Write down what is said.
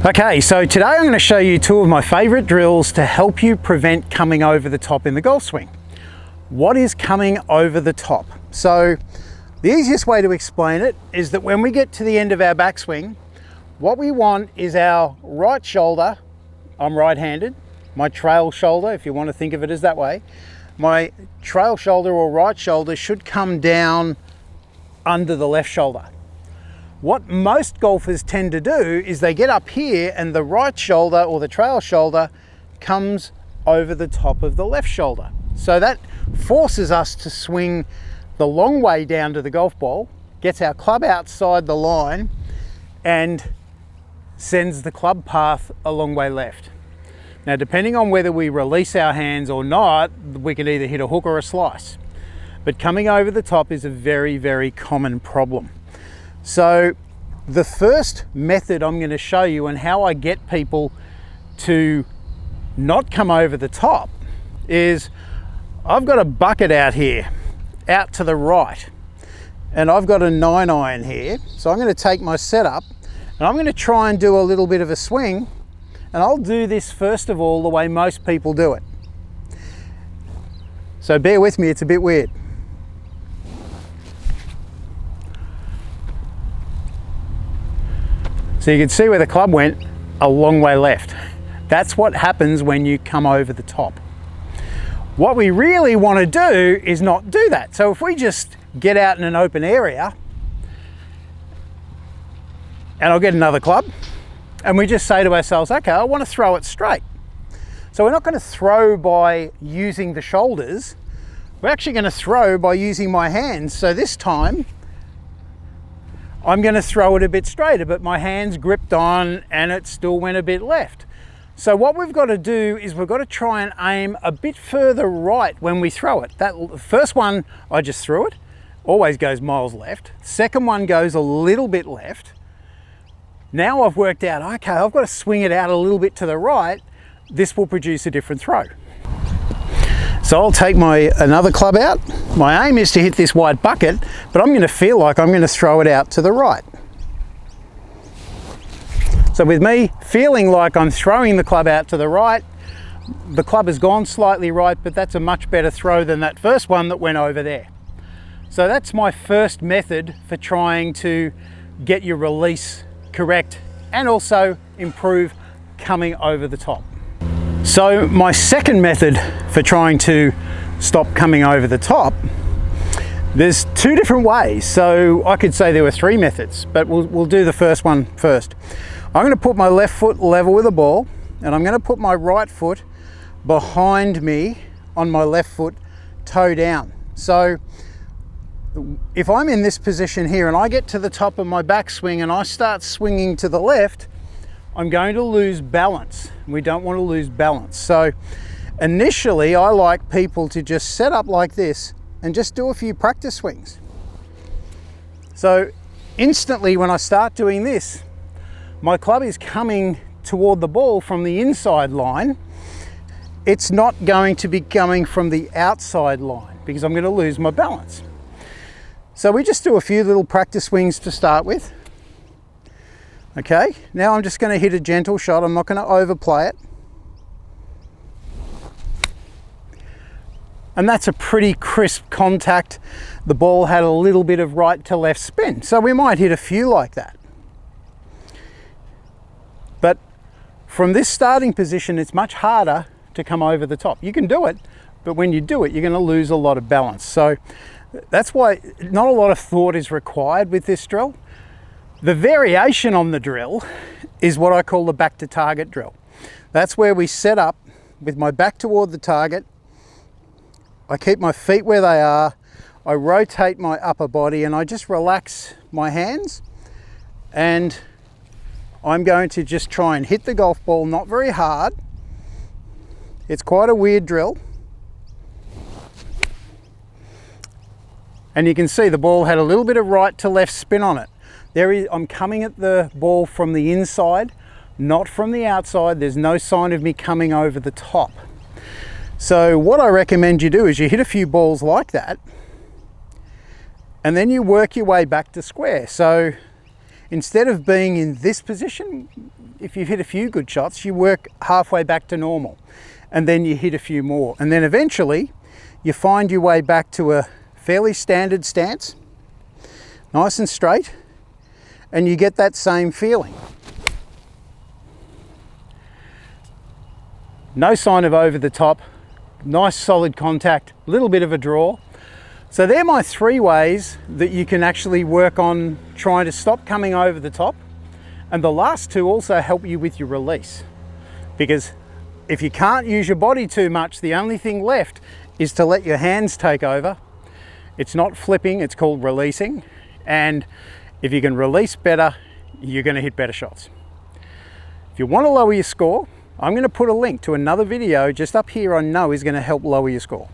Okay, so today I'm going to show you two of my favourite drills to help you prevent coming over the top in the golf swing. What is coming over the top? So the easiest way to explain it is that when we get to the end of our backswing, what we want is our right shoulder, I'm right-handed, my trail shoulder, if you want to think of it as that way, my trail shoulder or right shoulder should come down under the left shoulder. What most golfers tend to do is they get up here and the right shoulder or the trail shoulder comes over the top of the left shoulder. So that forces us to swing the long way down to the golf ball, gets our club outside the line and sends the club path a long way left. Now, depending on whether we release our hands or not, we can either hit a hook or a slice. But coming over the top is a very, very common problem. So the first method I'm going to show you and how I get people to not come over the top is I've got a bucket out here, out to the right, and I've got a 9-iron here. So I'm going to take my setup and I'm going to try and do a little bit of a swing, and I'll do this first of all the way most people do it. So bear with me, it's a bit weird. So you can see where the club went, a long way left. That's what happens when you come over the top. What we really want to do is not do that. So if we just get out in an open area, and I'll get another club, and we just say to ourselves, okay, I want to throw it straight. So we're not going to throw by using the shoulders, we're actually going to throw by using my hands. So this time, I'm going to throw it a bit straighter, but my hands gripped on and it still went a bit left. So what we've got to do is we've got to try and aim a bit further right when we throw it. That first one, I just threw it, always goes miles left. Second one goes a little bit left. Now I've worked out, okay, I've got to swing it out a little bit to the right. This will produce a different throw. So I'll take another club out. My aim is to hit this white bucket, but I'm going to feel like I'm going to throw it out to the right. So with me feeling like I'm throwing the club out to the right, the club has gone slightly right, but that's a much better throw than that first one that went over there. So that's my first method for trying to get your release correct and also improve coming over the top. So my second method for trying to stop coming over the top, there's two different ways. So I could say there were three methods, but we'll do the first one first. I'm going to put my left foot level with the ball, and I'm going to put my right foot behind me on my left foot, toe down. So if I'm in this position here and I get to the top of my backswing and I start swinging to the left, I'm going to lose balance. We don't want to lose balance. So initially I like people to just set up like this and just do a few practice swings. So instantly when I start doing this, my club is coming toward the ball from the inside line. It's not going to be coming from the outside line because I'm going to lose my balance. So we just do a few little practice swings to start with. Okay, now I'm just going to hit a gentle shot. I'm not going to overplay it. And that's a pretty crisp contact. The ball had a little bit of right to left spin. So we might hit a few like that. But from this starting position, it's much harder to come over the top. You can do it, but when you do it, you're going to lose a lot of balance. So that's why not a lot of thought is required with this drill. The variation on the drill is what I call the back to target drill. That's where we set up with my back toward the target. I keep my feet where they are. I rotate my upper body and I just relax my hands. And I'm going to just try and hit the golf ball, not very hard. It's quite a weird drill. And you can see the ball had a little bit of right to left spin on it. I'm coming at the ball from the inside, not from the outside. There's no sign of me coming over the top. So what I recommend you do is you hit a few balls like that, and then you work your way back to square. So instead of being in this position, if you've hit a few good shots, you work halfway back to normal, and then you hit a few more, and then eventually you find your way back to a fairly standard stance, nice and straight, and you get that same feeling. No sign of over the top, nice solid contact, a little bit of a draw. So they're my 3 ways that you can actually work on trying to stop coming over the top. And the last 2 also help you with your release. Because if you can't use your body too much, the only thing left is to let your hands take over. It's not flipping, it's called releasing. And if you can release better, you're going to hit better shots. If you want to lower your score, I'm going to put a link to another video just up here I know is going to help lower your score.